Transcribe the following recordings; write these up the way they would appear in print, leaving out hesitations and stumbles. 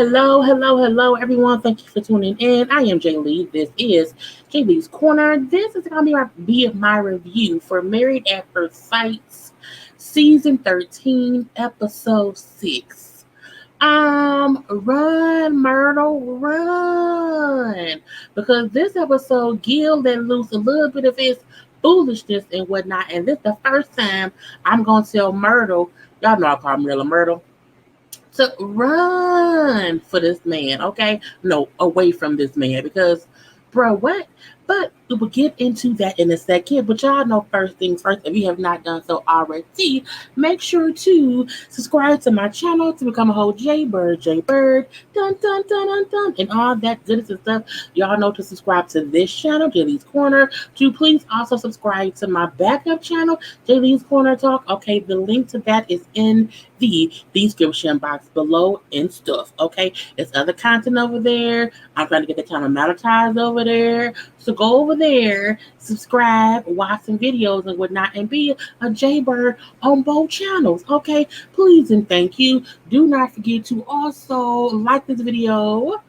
Hello, everyone. Thank you for tuning in. I am Jaylee. This is Jaylee's Corner. This is going to be my review for Married at First Sight, Season 13, Episode 6. Run, Myrtle, run. Because this episode, Gill let loose a little bit of his foolishness and whatnot. And this is the first time I'm going to tell Myrtle, y'all know I call Myrtle, to run for this man, okay? No, away from this man because, bro, what? But we'll get into that in a second. But y'all know first things first, if you have not done so already, make sure to subscribe to my channel to become a whole JayBird, and all that goodness and stuff. Y'all know to subscribe to this channel, JayLeesCorner, to please also subscribe to my backup channel, JayLeesCorner Talk. Okay, the link to that is in the description box below and stuff. Okay, there's other content over there. I'm trying to get the channel monetized over there. So go over there, subscribe, watch some videos and whatnot, and be a JayBird on both channels. Okay, please and thank you. Do not forget to also like this video.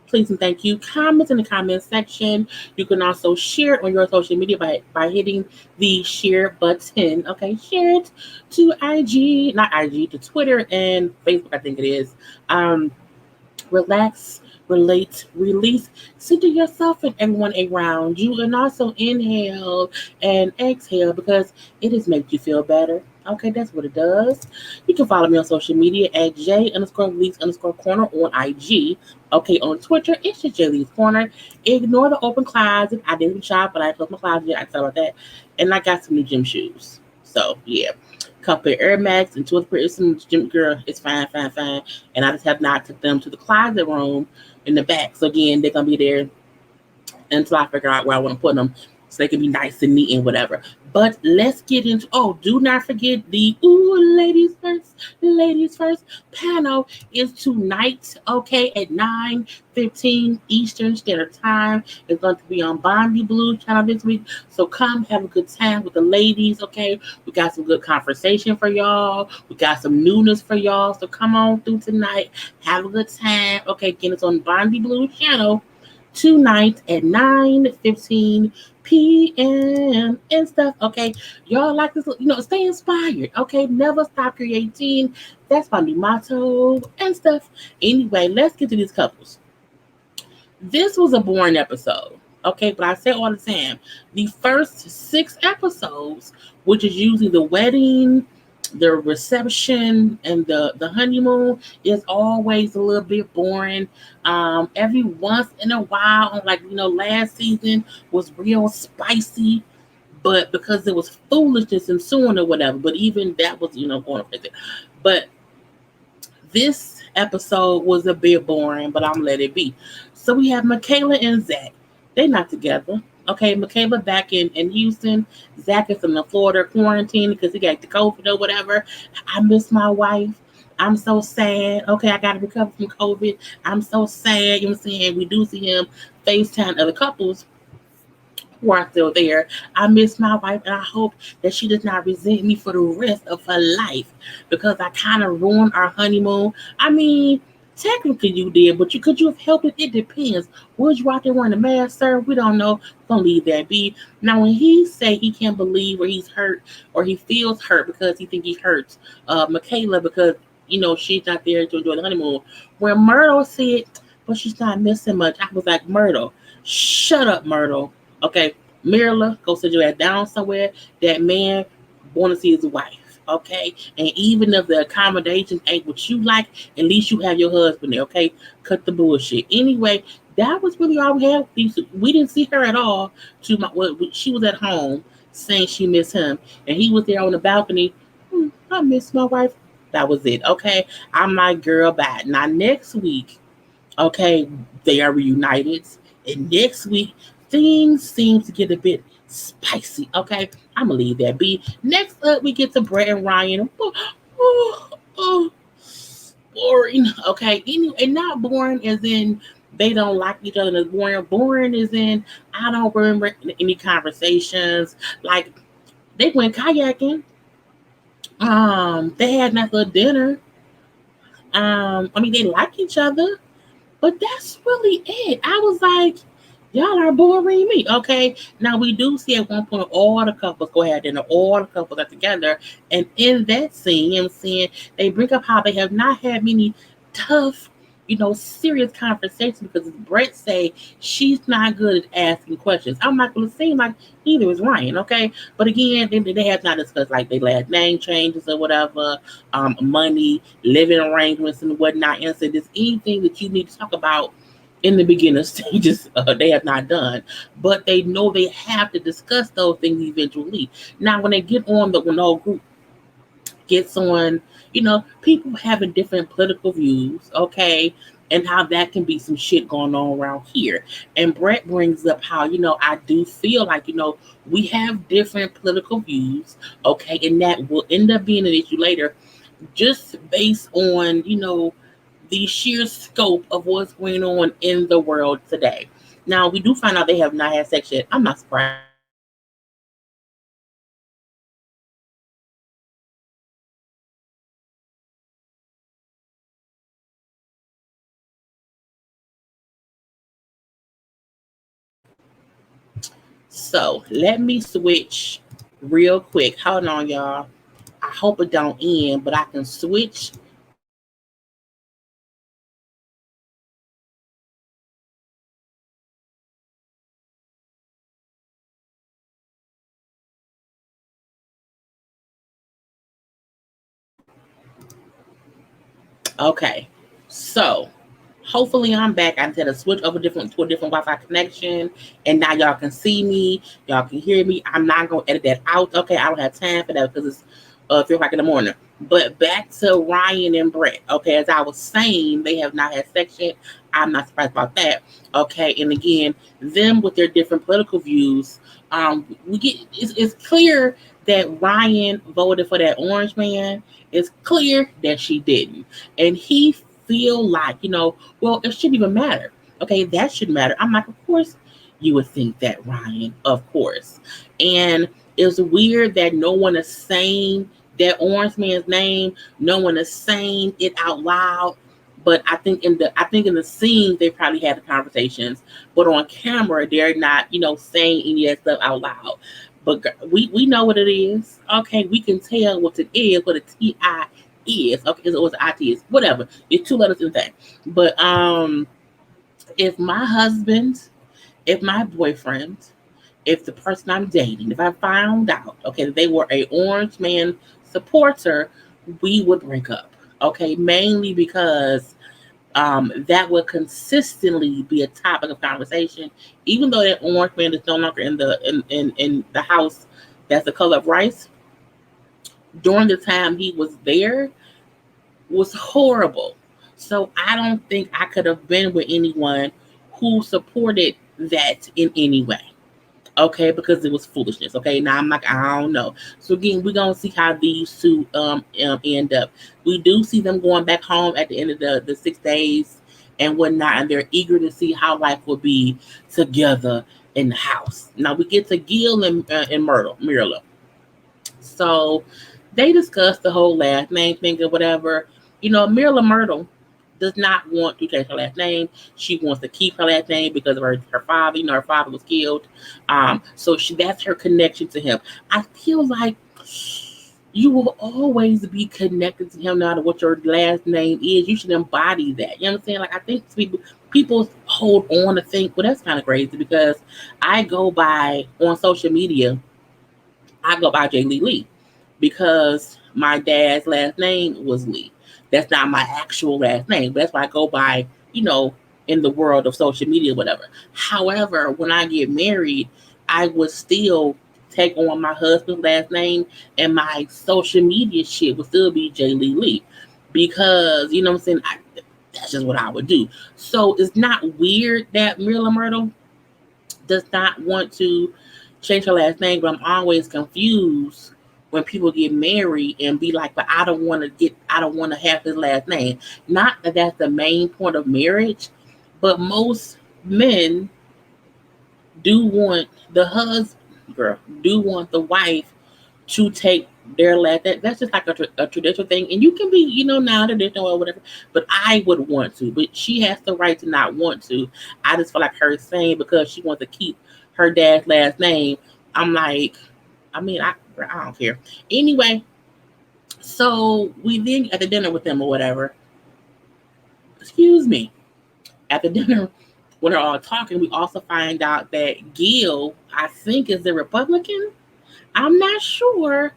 Please and thank you. Comment in the comment section. You can also share it on your social media by hitting the share button. Okay, share it to IG, not IG, to Twitter and Facebook, I think it is. Relax, relate, release, center yourself and everyone around you, and also inhale and exhale because it just makes you feel better. Okay, that's what it does. You can follow me on social media at J_Lees_Corner on IG. Okay, on Twitter, it's just JayLeesCorner. Ignore the open closet. I didn't shop, but I closed my closet yet. I thought about that. And I got some new gym shoes. So, yeah. Couple of Air Max and two of some gym girl. It's fine. And I just have not took them to the closet room in the back. So again, they're gonna be there until I figure out where I want to put them so they can be nice and neat and whatever. But let's get into, do not forget the ladies first panel is tonight, okay, at 9:15 Eastern Standard Time. It's going to be on Bondi Blue channel this week. So come have a good time with the ladies, okay? We got some good conversation for y'all. We got some newness for y'all. So come on through tonight. Have a good time. Okay, again, it's on Bondi Blue channel tonight at 9:15 p.m. and stuff. Okay, y'all like this, stay inspired. Okay, never stop creating. That's my new motto and stuff. Anyway, let's get to these couples. This was a boring episode. Okay, but I say all the time, the first 6 episodes, which is usually the wedding, the reception, and the honeymoon, is always a little bit boring. Every once in a while, like last season was real spicy, but because it was foolishness ensuing or whatever. But even that was going to fix it. But this episode was a bit boring, but I'm gonna let it be. So we have Michaela and Zach. They're not together. Okay, Michaela back in Houston. Zach is in the Florida quarantine because he got the COVID or whatever. I miss my wife. I'm so sad. Okay, I got to recover from COVID. I'm so sad. You know what I'm saying? We do see him FaceTime other couples who are still there. I miss my wife, and I hope that she does not resent me for the rest of her life because I kind of ruined our honeymoon. I mean, technically you did, but could you have helped it? It depends. Was you out there wearing a mask, sir? We don't know. Gonna leave that be. Now, when he say he can't believe or he's hurt or he feels hurt because he think he hurts Michaela because she's not there to enjoy the honeymoon. When Myrtle said, but she's not missing much, I was like, Myrtle, shut up, Myrtle. Okay, Mirala, go sit your ass down somewhere. That man want to see his wife, okay? And even if the accommodations ain't what you like, at least you have your husband there, okay? Cut the bullshit. Anyway, that was really all we had. We didn't see her at all. She was at home saying she missed him, and he was there on the balcony. I miss my wife. That was it, okay? I'm my girl back. Now, next week, okay, they are reunited. And next week, things seem to get a bit spicy. Okay, I'm gonna leave that be. Next up, we get to Brett and Ryan. Boring. Okay, and not boring as in they don't like each other. As boring. Boring as in I don't remember any conversations. Like they went kayaking. They had nice little dinner. They like each other. But that's really it. I was like, y'all are boring me. Okay. Now we do see at one point all the couples go ahead and all the couples are together. And in that scene, you know what I'm saying, they bring up how they have not had many tough, serious conversations because Brett say she's not good at asking questions. I'm not gonna seem like either is Ryan, okay? But again, they have not discussed like their last name changes or whatever, money, living arrangements and whatnot. And so there's anything that you need to talk about in the beginner stages, they have not done, but they know they have to discuss those things eventually. Now, when they get on when the whole group gets on, people having different political views, okay, and how that can be some shit going on around here. And Brett brings up how, I do feel like, we have different political views, okay, and that will end up being an issue later, just based on, the sheer scope of what's going on in the world today. Now, we do find out they have not had sex yet. I'm not surprised. So let me switch real quick. Hold on, y'all. I hope it don't end, but I can switch. Okay. So hopefully I'm back. I had to switch over to a different Wi-Fi connection, and now y'all can see me. Y'all can hear me. I'm not gonna edit that out. Okay, I don't have time for that because it's 3 o'clock in the morning. But back to Ryan and Brett. Okay, as I was saying, they have not had sex yet. I'm not surprised about that. Okay, and again, them with their different political views, we get it's clear that Ryan voted for that orange man. It's clear that she didn't, and he feel like, well, it shouldn't even matter. Okay, that shouldn't matter. I'm like, of course you would think that, Ryan, of course. And it's weird that no one is saying that orange man's name. No one is saying it out loud. But I think in the scene they probably had the conversations, but on camera they're not, saying any of that stuff out loud. But we know what it is. Okay, we can tell what it is, what a TI is. Okay, it was IT is whatever. It's two letters in that. But if my husband, if my boyfriend, if the person I'm dating, if I found out, okay, that they were a orange man supporter, we would break up. Okay, mainly because that would consistently be a topic of conversation, even though that orange man is no longer in the house that's the color of rice. During the time he was there, was horrible. So I don't think I could have been with anyone who supported that in any way. Okay, because it was foolishness. Okay, now I'm like, I don't know. So again, we're gonna see how these two end up. We do see them going back home at the end of the 6 days and whatnot, and they're eager to see how life will be together in the house. Now we get to Gill and Myrtle, Mirala. So they discussed the whole last name thing or whatever. Mirala Myrtle does not want to change her last name. She wants to keep her last name because of her father. Her father was killed. So that's her connection to him. I feel like you will always be connected to him no matter what your last name is. You should embody that. You know what I'm saying? Like I think people hold on to think, well, that's kind of crazy because I go by on social media I go by Jaylee Lee because my dad's last name was Lee. That's not my actual last name, but that's what I go by, in the world of social media, whatever. However, when I get married, I would still take on my husband's last name and my social media shit would still be Jaylee Lee because, you know what I'm saying? That's just what I would do. So it's not weird that Mila Myrtle does not want to change her last name, but I'm always confused when people get married and be like, but I don't want to have his last name. Not that that's the main point of marriage, but most men do want the husband, girl, do want the wife to take They're let that's just like a traditional thing, and you can be, non-traditional or whatever. But I would want to, but she has the right to not want to. I just feel like her saying because she wants to keep her dad's last name. I'm like, I don't care. Anyway, so we then at the dinner with them or whatever. Excuse me. At the dinner when they're all talking, we also find out that Gill, I think, is the Republican. I'm not sure.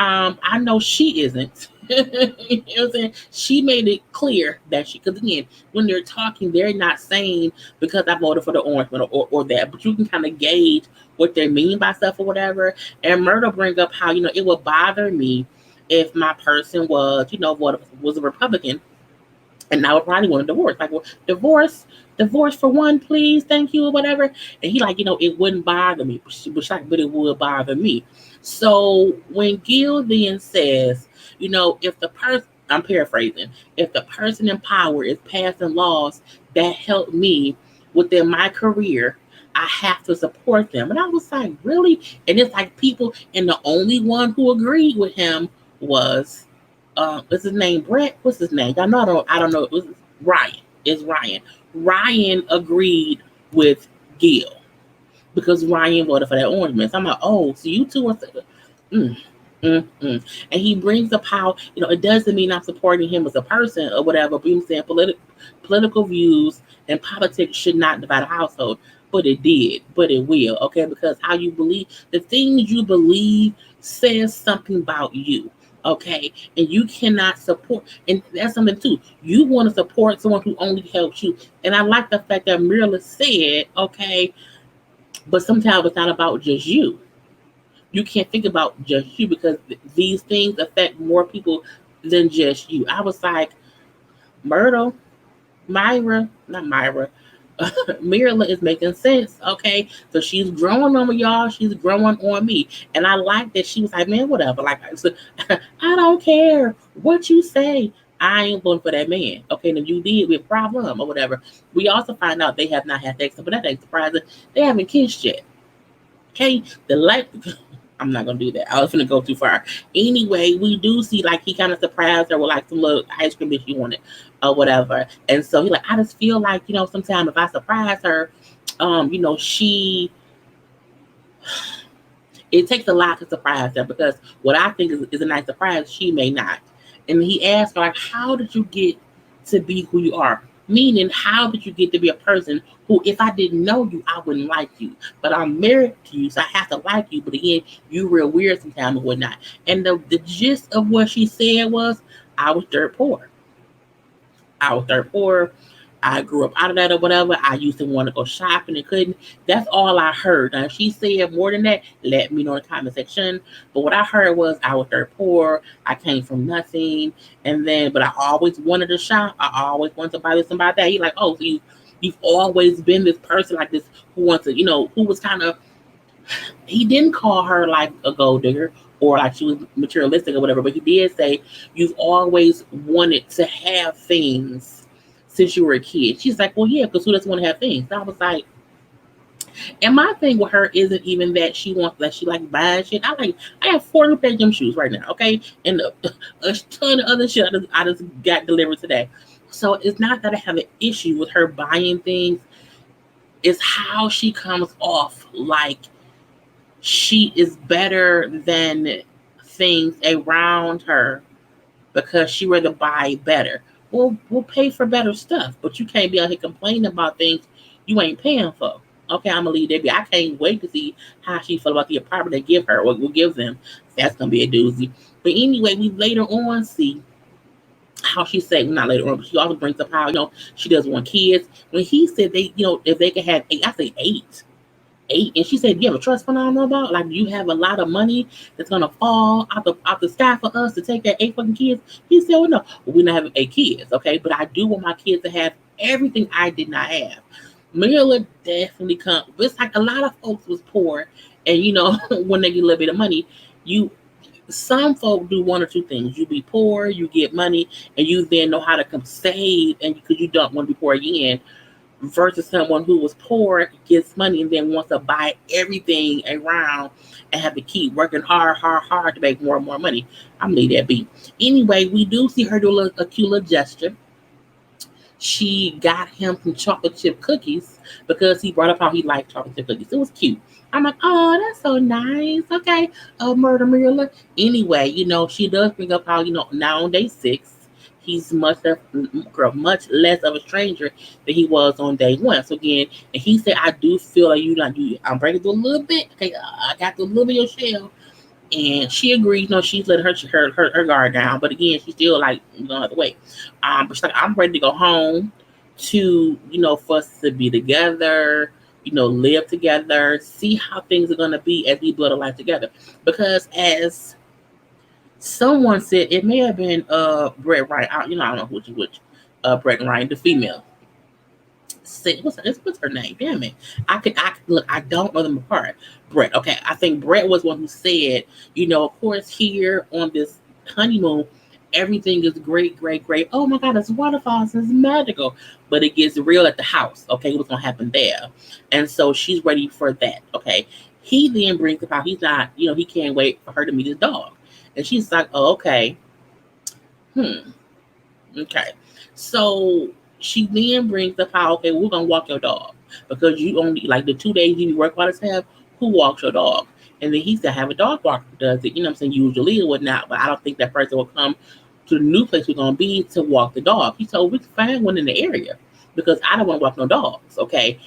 I know she isn't. You know what I'm saying? She made it clear that because again, when they're talking, they're not saying because I voted for the orange one or that, but you can kind of gauge what they mean by stuff or whatever. And Myrtle bring up how, it would bother me if my person was, was a Republican and I would probably want a divorce. Like, well, divorce for one, please, thank you, or whatever. And he like, it wouldn't bother me, but it would bother me. So when Gill then says, if the person, I'm paraphrasing, if the person in power is passing laws that help me within my career, I have to support them. And I was like, really? And it's like people, and the only one who agreed with him was what's his name? Brett? What's his name? I don't know. It was Ryan. It's Ryan. Ryan agreed with Gill because Ryan voted for that orange man. So I'm like, oh, so you two are mm, and he brings up how, it doesn't mean I'm supporting him as a person or whatever, but he's saying political views and politics should not divide a household. But it did, but it will, okay? Because how you believe, the things you believe says something about you. Okay, and you cannot support, and that's something too. You want to support someone who only helps you, and I like the fact that Mirala said, okay, but sometimes it's not about just you. You can't think about just you because these things affect more people than just you. I was like, Myrtle, not Myra, Mirala is making sense, okay? So she's growing on me, y'all. She's growing on me. And I like that she was like, man, whatever. Like, I don't care what you say. I ain't voting for that man. Okay, and if you did, we have a problem or whatever. We also find out they have not had sex, but that ain't surprising. They haven't kissed yet. Okay, the light. I'm not gonna do that. I was gonna go too far. Anyway, we do see like he kind of surprised her with like some little ice cream that she wanted or whatever. And so he like, I just feel like, sometimes if I surprise her, she it takes a lot to surprise her because what I think is a nice surprise, she may not. And he asked her, like, how did you get to be who you are? Meaning, how did you get to be a person who, if I didn't know you, I wouldn't like you? But I'm married to you, so I have to like you. But again, you real weird sometimes or whatnot. And the gist of what she said was, I was dirt poor. I was dirt poor. I grew up out of that or whatever. I used to want to go shopping and couldn't. That's all I heard. Now, if she said more than that, let me know in the comment section. But what I heard was I was dirt poor. I came from nothing. But I always wanted to shop. I always wanted to buy this and buy that. He's like, oh, so you've always been this person like this who wants to, who was kind of, he didn't call her like a gold digger or like she was materialistic or whatever, but he did say you've always wanted to have things since you were a kid. She's like, well, yeah, because who doesn't want to have things? And I was like, and my thing with her isn't even that she wants that she like buying shit. I have 4 new pair of gym shoes right now, okay, and a ton of other shit I just got delivered today. So it's not that I have an issue with her buying things. It's how she comes off like she is better than things around her because she rather buy better. Well, we'll pay for better stuff, but you can't be out here complaining about things you ain't paying for. Okay, I'm gonna leave that be. I can't wait to see how she feel about the apartment they give her or will give them. That's gonna be a doozy. But anyway, we later on see how she said, well, not later on, but she also brings up how, she doesn't want kids. When he said they, if they could have 8, I say 8. 8, and she said, you have a trust fund I don't know about? Like, you have a lot of money that's gonna fall out the sky for us to take that 8 fucking kids? He said, well, no, we're not having 8 kids, okay? But I do want my kids to have everything I did not have. Mirala definitely come. It's like a lot of folks was poor, and when they get a little bit of money, some folk do one or two things. You be poor, you get money, and you then know how to come save, and because you don't want to be poor again. versus someone who was poor, gets money, and then wants to buy everything around and have to keep working hard to make more and more money. I'm gonna leave that be. Anyway, we do see her do a cute little gesture. She got him some chocolate chip cookies because he brought up how he liked chocolate chip cookies. It was cute. I'm like, oh, that's so nice. Okay, Murder Mirala. Anyway, she does bring up how, now on day 6, he's much less of a stranger than he was on day 1. So again, and he said, I do feel like I'm breaking through a little bit. Okay, I got through a little bit of your shell. And she agreed, she's letting her guard down. But again, she's still like, you don't have to wait. But she's like, I'm ready to go home to, for us to be together, live together, see how things are going to be as we build a life together. Because as someone said, it may have been Brett Wright. I don't know which Brett Wright, the female. What's her name? Damn it! I look. I don't know them apart. Brett. Okay, I think Brett was one who said, of course, here on this honeymoon, everything is great. Oh my God, it's waterfalls, it's magical, but it gets real at the house. Okay, what's gonna happen there? And so she's ready for that. Okay, he then brings up how he's not. He can't wait for her to meet his dog, and she's like, oh, okay, okay, so she then brings up how, okay, we're gonna walk your dog because you only like the 2 days you work by yourself. Who walks your dog? And then he said, have a dog walker who does it. I'm saying, usually or whatnot, but I don't think that person will come to the new place we're gonna be to walk the dog. He told we can find one in the area because I don't want to walk no dogs. Okay.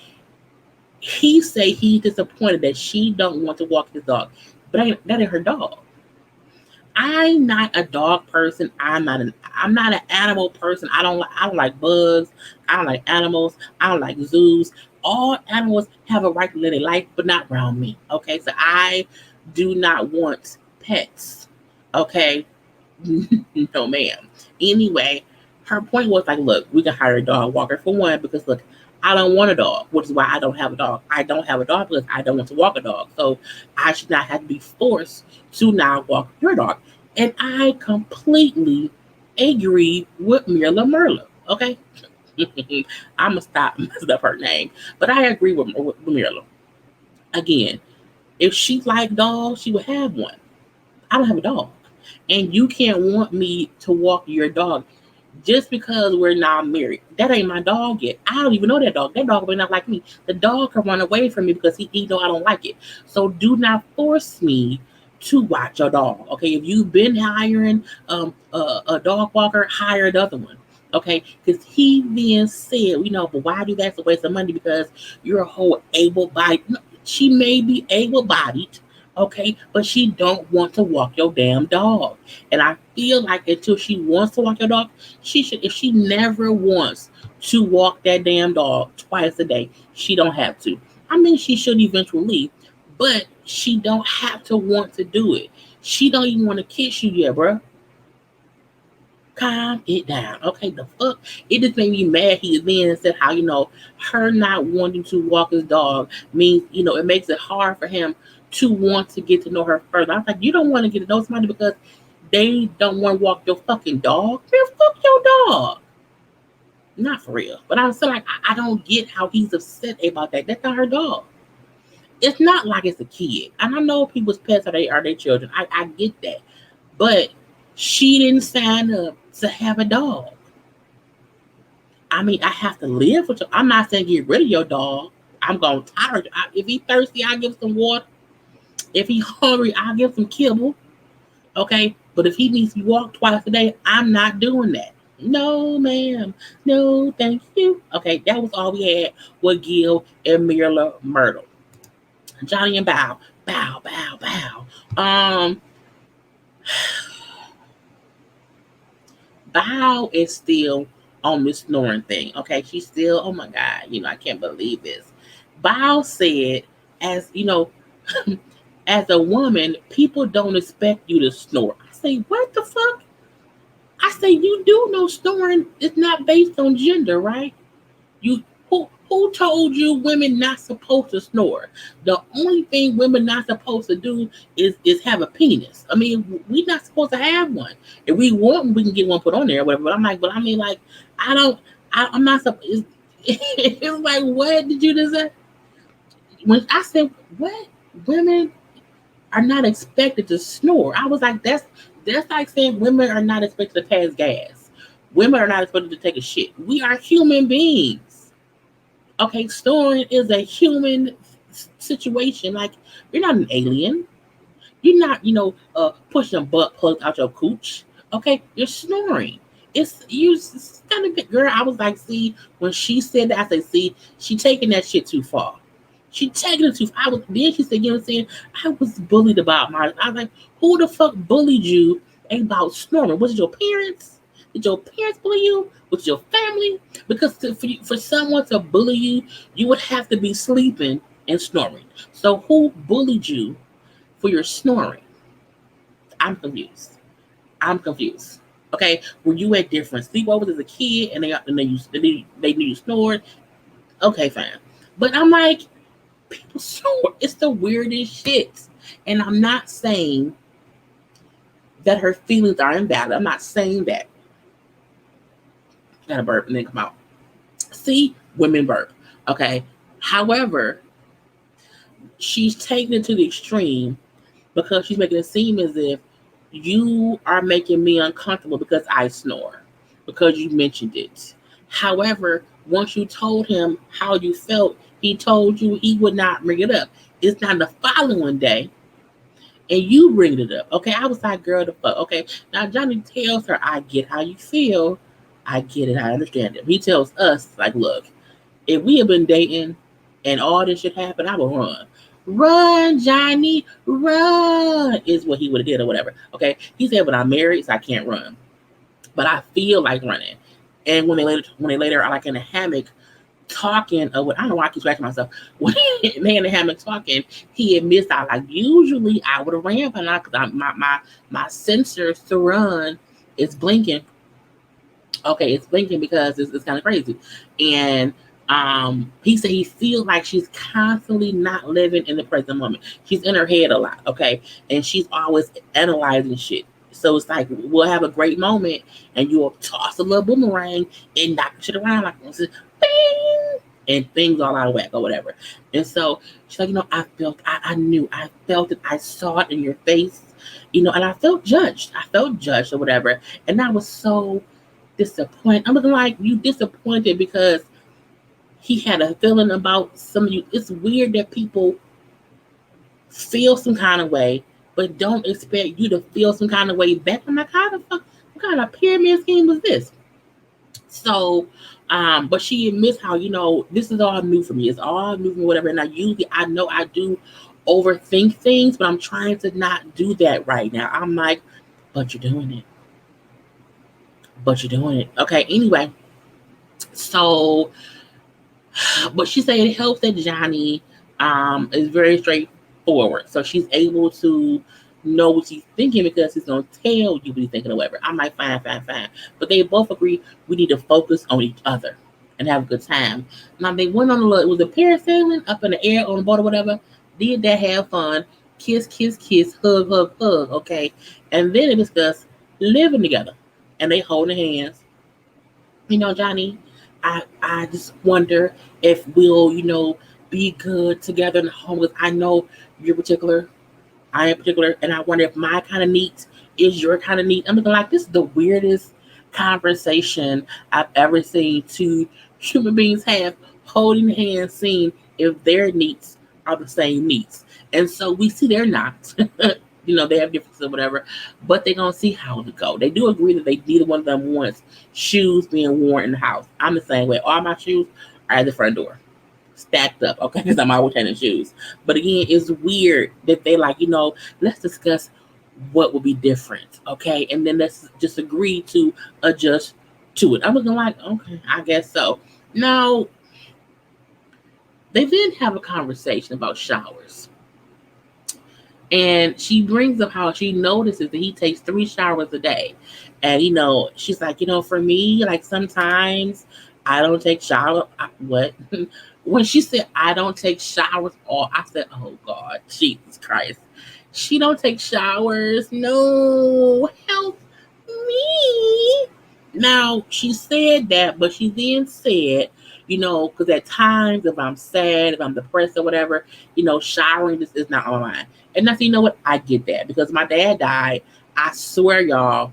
He say he's disappointed that she don't want to walk his dog, but that ain't her dog. I'm not a dog person. I'm not an animal person. I don't like bugs. I don't like animals. I don't like zoos. All animals have a right to live their life, but not around me. Okay, so I do not want pets. Okay, no, ma'am. Anyway, her point was like, look, we can hire a dog walker for one because look, I don't want a dog, which is why I don't have a dog. I don't have a dog because I don't want to walk a dog. So I should not have to be forced to now walk your dog. And I completely agree with Mirala. Okay? I'm going to stop messing up her name. But I agree with Mirala. Again, if she liked dogs, she would have one. I don't have a dog. And you can't want me to walk your dog just because we're not married. That ain't my dog yet. I don't even know that dog. That dog may not like me. The dog can run away from me because he know I don't like it. So do not force me to watch your dog. Okay, if you've been hiring a dog walker, hire another one. Okay, because he then said, but why do that? It's a waste of money because you're a whole able-bodied. She may be able-bodied, okay, but she don't want to walk your damn dog. And I feel like until she wants to walk your dog, she should. If she never wants to walk that damn dog twice a day, she don't have to. I mean, she should eventually, but she don't have to want to do it. She don't even want to kiss you yet, bro. Calm it down. Okay, the fuck? It just made me mad. He then said how, her not wanting to walk his dog means, it makes it hard for him to want to get to know her further. I was like, you don't want to get to know somebody because they don't want to walk your fucking dog? Man, fuck your dog. Not for real. But I was like, I don't get how he's upset about that. That's not her dog. It's not like it's a kid. And I know people's pets are their children. I get that. But she didn't sign up to have a dog. I mean, I have to live with you. I'm not saying get rid of your dog. I'm going to tire. If he's thirsty, I'll give some water. If he's hungry, I'll give some kibble. Okay? But if he needs to be walked twice a day, I'm not doing that. No, ma'am. No, thank you. Okay, that was all we had with Gill and Myrtle. Johnny and Bow. Bow is still on this snoring thing. Okay, she's still, oh my God, I can't believe this. Bow said, as as a woman, people don't expect you to snore. I say, what the fuck? I say, you do know snoring is not based on gender, right? Who told you women not supposed to snore? The only thing women not supposed to do is have a penis. I mean, we not supposed to have one. If we want, we can get one put on there or whatever. But I'm like, I'm not supposed. It was like, what did you just say? When I said, what? Women are not expected to snore. I was like, that's like saying women are not expected to pass gas. Women are not expected to take a shit. We are human beings. Okay, snoring is a human situation. Like, you're not an alien. You're not, pushing butt plugs out your cooch. Okay, you're snoring. It's you kind of girl. I was like, see, when she said that, I said, see, she taking that shit too far. She taking it too far. Then she said, you know what I'm saying? I was bullied about my. I was like, who the fuck bullied you about snoring? Was it your parents? Did your parents bully you? Was it your family? Because for someone to bully you, you would have to be sleeping and snoring. So who bullied you for your snoring? I'm confused. I'm confused. Okay, were you at different sleepovers as a kid and they knew you snored? Okay, fine. But I'm like, people snore. It's the weirdest shit. And I'm not saying that her feelings are invalid. I'm not saying that. Got a burp and then come out. See, women burp. Okay. However, she's taking it to the extreme because she's making it seem as if you are making me uncomfortable because I snore, because you mentioned it. However, once you told him how you felt, he told you he would not bring it up. It's not the following day, and you bring it up. Okay, I was like, girl, the fuck. Okay, now Johnny tells her, I get how you feel. I get it. I understand it. He tells us, like, look, if we have been dating and all this shit happened, I will run. Run, Johnny, run is what he would have did or whatever. Okay. He said, when I'm married, so I can't run. But I feel like running. And when they later are like in a hammock talking or what, I don't know why I keep scratching myself. When they in the hammock talking, he admits that like usually I would have ran by now because my sensors to run is blinking. Okay, it's blinking because it's kind of crazy. And he said he feels like she's constantly not living in the present moment. She's in her head a lot, okay? And she's always analyzing shit. So it's like we'll have a great moment and you'll toss a little boomerang and knock shit around like bing, and things all out of whack or whatever. And so she's like, I knew, I felt it, I saw it in your face, and I felt judged. I felt judged or whatever. And I was so disappointed. I'm looking like you disappointed because he had a feeling about some of you. It's weird that people feel some kind of way, but don't expect you to feel some kind of way back. I'm like, how the fuck? What kind of pyramid scheme was this? So, but she admits how, this is all new for me. It's all new for me, whatever. And I know I do overthink things, but I'm trying to not do that right now. I'm like, but you're doing it. But you're doing it. Okay, anyway. So, but she said it helps that Johnny is very straightforward. So she's able to know what she's thinking because he's going to tell you what he's thinking or whatever. I'm like, fine, fine, fine. But they both agree we need to focus on each other and have a good time. Now, they went on it was a parasailing up in the air on the boat or whatever. Did that, have fun. Kiss, kiss, kiss, hug, hug, hug, okay? And then they discuss living together. And they holding hands. Johnny, I just wonder if we'll, be good together in the home. Because I know you're particular, I am particular, and I wonder if my kind of neat is your kind of neat. I'm looking like this is the weirdest conversation I've ever seen two human beings have holding hands, seeing if their needs are the same needs. And so we see they're not. They have differences or whatever, but they're gonna see how it go. They do agree that neither one of them wants shoes being worn in the house. I'm the same way. All my shoes are at the front door, stacked up, okay, because I'm always changing shoes. But again, it's weird that they like, let's discuss what would be different, okay, and then let's just agree to adjust to it. I'm looking like, okay, I guess so. Now, they then have a conversation about showers. And she brings up how she notices that he takes 3 showers a day. And, she's like, for me, like sometimes I don't take showers. What? When she said, I don't take showers, I said, oh God, Jesus Christ. She don't take showers. No, help me. Now, she said that, but she then said, Because at times, if I'm sad, if I'm depressed or whatever, showering this is not on my mind. And that's, you know what? I get that because my dad died. I swear, y'all,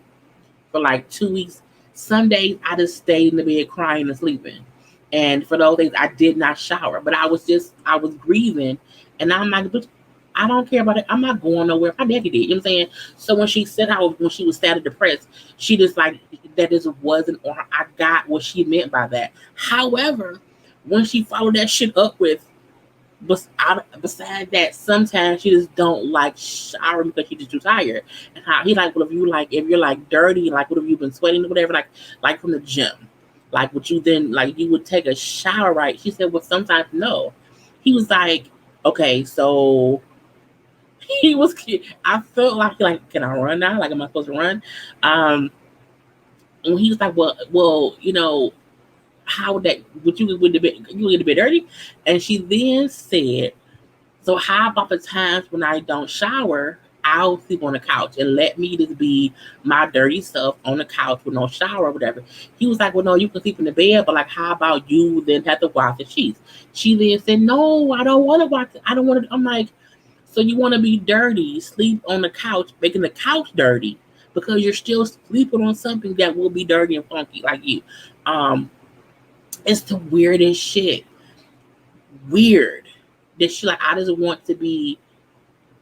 for like 2 weeks. Some days I just stayed in the bed crying and sleeping. And for those days I did not shower. But I was grieving. And I'm like, but I don't care about it. I'm not going nowhere. My daddy did. You know what I'm saying? So when she said when she was sad and depressed, she just like that just wasn't on her. I got what she meant by that. However, when she followed that shit up with besides that, sometimes she just don't like showering because she's just too tired. And how he like, well, if you're like dirty, like what have you been sweating or whatever, like from the gym, like would you then like you would take a shower, right? She said, well, sometimes no. He was like, okay, so he was. I felt like, can I run now? Like, am I supposed to run? And he was like, well, how would that would you get a bit dirty? And she then said, so how about the times when I don't shower, I'll sleep on the couch and let me just be my dirty stuff on the couch with no shower or whatever. He was like, well, no, you can sleep in the bed, but like, how about you then have to wash the sheets? She then said, no, I don't want to wash it. I don't want to. I'm like, so you want to be dirty, sleep on the couch, making the couch dirty because you're still sleeping on something that will be dirty and funky like you. Um, it's the weirdest shit. Weird. That she like, I just want to be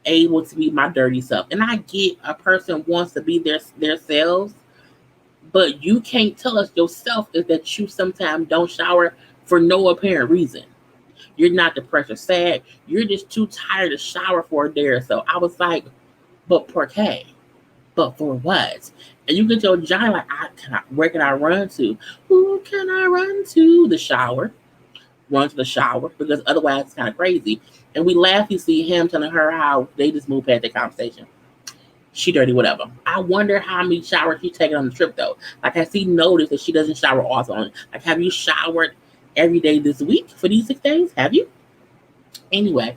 able to be my dirty self. And I get a person wants to be their selves, but you can't tell us yourself is that you sometimes don't shower for no apparent reason. You're not depressed or sad. You're just too tired to shower for a day or so. I was like, but por qué? But for what? And you get your giant like, where can I run to? Who can I run to? The shower. Run to the shower because otherwise it's kind of crazy. And we laugh. You see him telling her how they just moved past the conversation. She dirty, whatever. I wonder how many showers she's taking on the trip though. Like, has he noticed that she doesn't shower often? Like, have you showered every day this week for these 6 days? Have you? Anyway,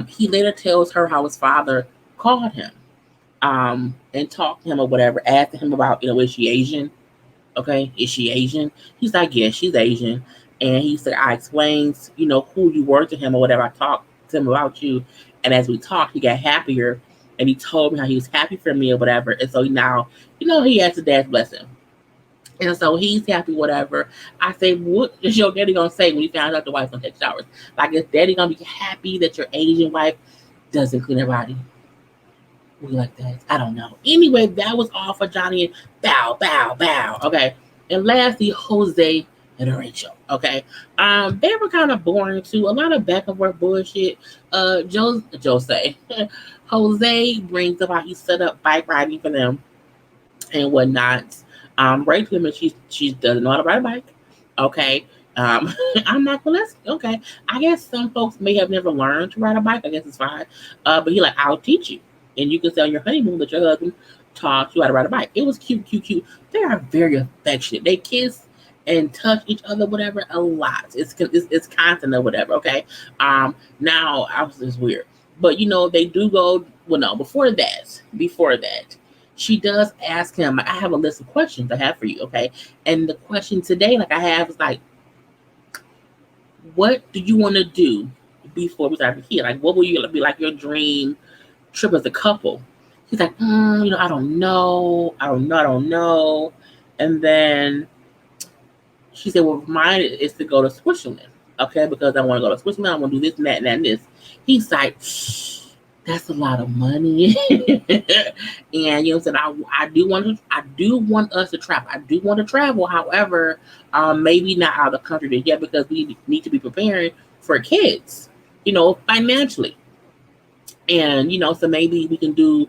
he later tells her how his father called him and talked to him or whatever, asking him about, is she Asian? Okay, is she Asian? He's like, yeah, she's Asian. And he said, I explained, who you were to him or whatever. I talked to him about you. And as we talked, he got happier. And he told me how he was happy for me or whatever. And so now, he has his dad's blessing. And so he's happy, whatever. I say, what is your daddy going to say when he found out the wife's going to take showers? Like, is daddy going to be happy that your Asian wife doesn't clean her body? We like that. I don't know. Anyway, that was all for Johnny and bow, bow, bow. Okay. And lastly, Jose and Rachel. Okay. They were kind of boring too. A lot of back and forth bullshit. Jose brings up how he set up bike riding for them and whatnot. Rachel admits she doesn't know how to ride a bike. Okay. I'm not gonna okay. I guess some folks may have never learned to ride a bike. I guess it's fine. But he like, I'll teach you. And you can say on your honeymoon that your husband taught you how to ride a bike. It was cute. They are very affectionate. They kiss and touch each other, whatever, a lot. It's constant or whatever. Okay. Now I was just weird, but they do go. Well, no. Before that, she does ask him. I have a list of questions I have for you. Okay. And the question today, like I have, is like, what do you want to do before we start here? Like, what will you be like your dream trip as a couple? He's like, I don't know. And then she said, well, mine is to go to Switzerland. Okay, because I want to go to Switzerland. I want to do this and that and that and this. He's like, that's a lot of money. And I do want us to travel. I do want to travel. However, maybe not out of the country yet because we need to be preparing for kids, financially. And so maybe we can do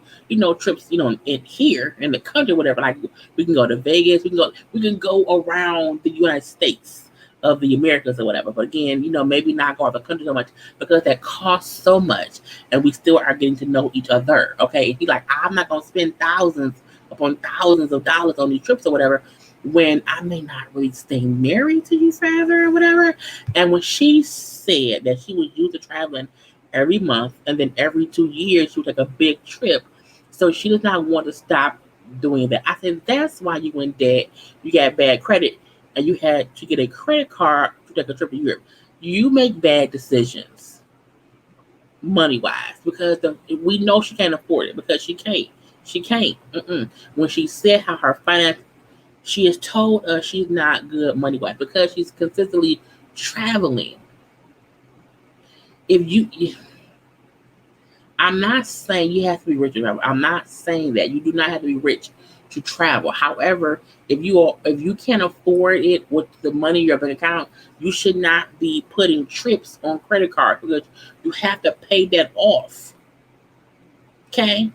trips in here in the country, whatever. Like we can go to Vegas, we can go around the United States of the Americas or whatever. But again, maybe not go out the country so much because that costs so much, and we still are getting to know each other. Okay, he's like, I'm not gonna spend thousands upon thousands of dollars on these trips or whatever when I may not really stay married to you forever or whatever. And when she said that she was used to traveling every month, and then every 2 years she would take a big trip. So she does not want to stop doing that. I said, that's why you in debt. You got bad credit, and you had to get a credit card to take a trip to Europe. You make bad decisions, money wise, because we know she can't afford it because she can't. She can't. When she said how her finance, she has told us she's not good money wise because she's consistently traveling. If you, I'm not saying you have to be rich to travel. I'm not saying that you do not have to be rich to travel. However, if you can't afford it with the money in your bank account, you should not be putting trips on credit cards because you have to pay that off. Okay.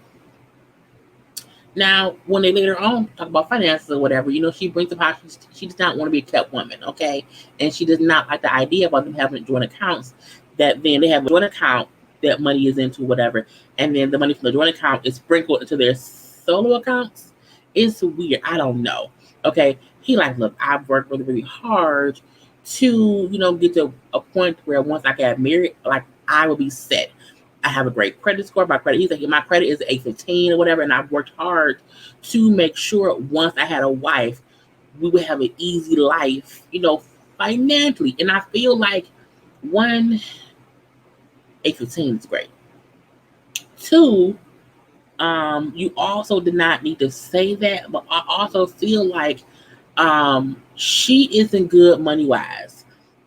Now, when they later on talk about finances or whatever, she brings up how she does not want to be a kept woman, okay? And she does not like the idea about them having joint accounts, that then they have a joint account that money is into, whatever, and then the money from the joint account is sprinkled into their solo accounts. It's weird. I don't know. Okay. He like, look, I've worked really, really hard to, get to a point where once I get married, like I will be set. I have a great credit score. He's like, my credit is 815 or whatever, and I've worked hard to make sure once I had a wife, we would have an easy life, financially. And I feel like 815 is great. 2, you also did not need to say that, but I also feel like she isn't good money wise.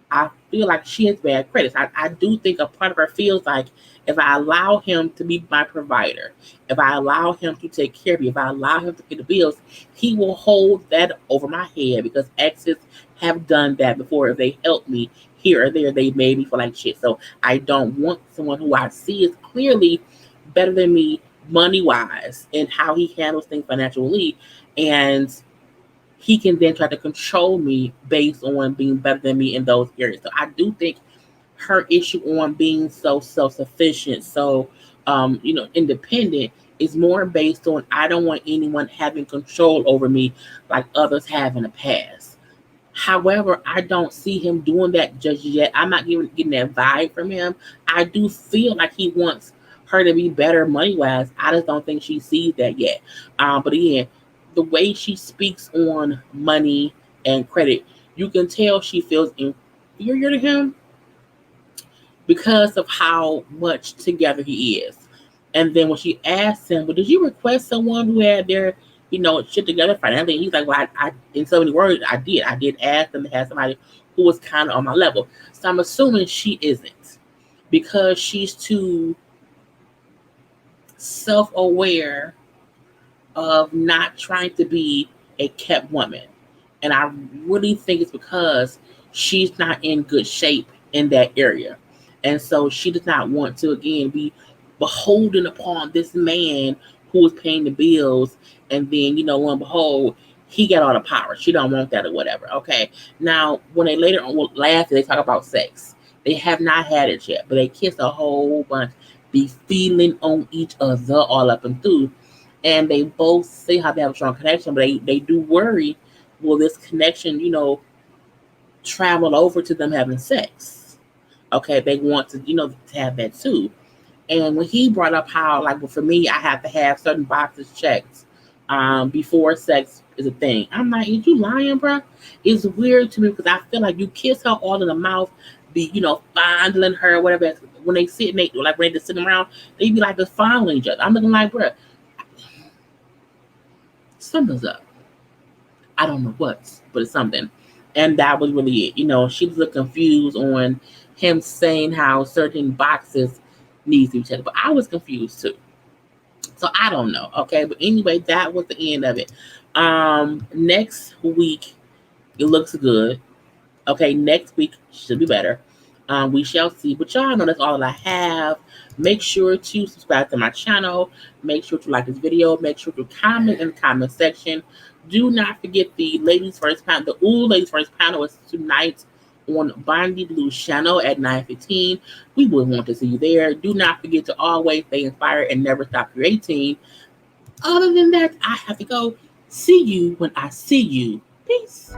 I feel like she has bad credit. I do think a part of her feels like if I allow him to be my provider, if I allow him to take care of me, if I allow him to pay the bills, he will hold that over my head because exes have done that before. If they help me here or there, they made me feel like shit. So I don't want someone who I see is clearly better than me money wise and how he handles things financially, and he can then try to control me based on being better than me in those areas. So I do think her issue on being so self-sufficient, so independent, is more based on I don't want anyone having control over me like others have in the past. However, I don't see him doing that just yet. I'm not getting that vibe from him. I do feel like he wants her to be better money wise. I just don't think she sees that yet. But again, the way she speaks on money and credit, you can tell she feels inferior to him because of how much together he is. And then when she asked him, well, did you request someone who had their, shit together financially? And he's like, well, I in so many words, I did. I did ask them to have somebody who was kind of on my level. So I'm assuming she isn't because she's too self-aware of not trying to be a kept woman. And I really think it's because she's not in good shape in that area. And so she does not want to, again, be beholden upon this man who is paying the bills. And then, lo and behold, he got all the power. She don't want that or whatever. Okay. Now, when they later on, last they talk about sex. They have not had it yet, but they kiss a whole bunch, be feeling on each other all up and through. And they both say how they have a strong connection, but they do worry, will this connection, travel over to them having sex? Okay, they want to, to have that too. And when he brought up how, like, well, for me, I have to have certain boxes checked before sex is a thing. I'm like, is you lying, bro? It's weird to me because I feel like you kiss her all in the mouth, be, fondling her, whatever. When they sit, when they just sitting around, they be like just fondling each other. I'm looking like, bro, something's up. I don't know what, but it's something. And that was really it. She was a little confused on him saying how certain boxes needs to be checked. But I was confused too. So I don't know. Okay. But anyway, that was the end of it. Next week, it looks good. Okay, next week should be better. We shall see. But y'all know that's all that I have. Make sure to subscribe to my channel. Make sure to like this video. Make sure to comment in the comment section. Do not forget the Ladies First panel. The Ladies First panel is tonight on Bondy Blues channel at 9:15. We would want to see you there. Do not forget to always stay inspired and never stop creating. Other than that, I have to go. See you when I see you. Peace.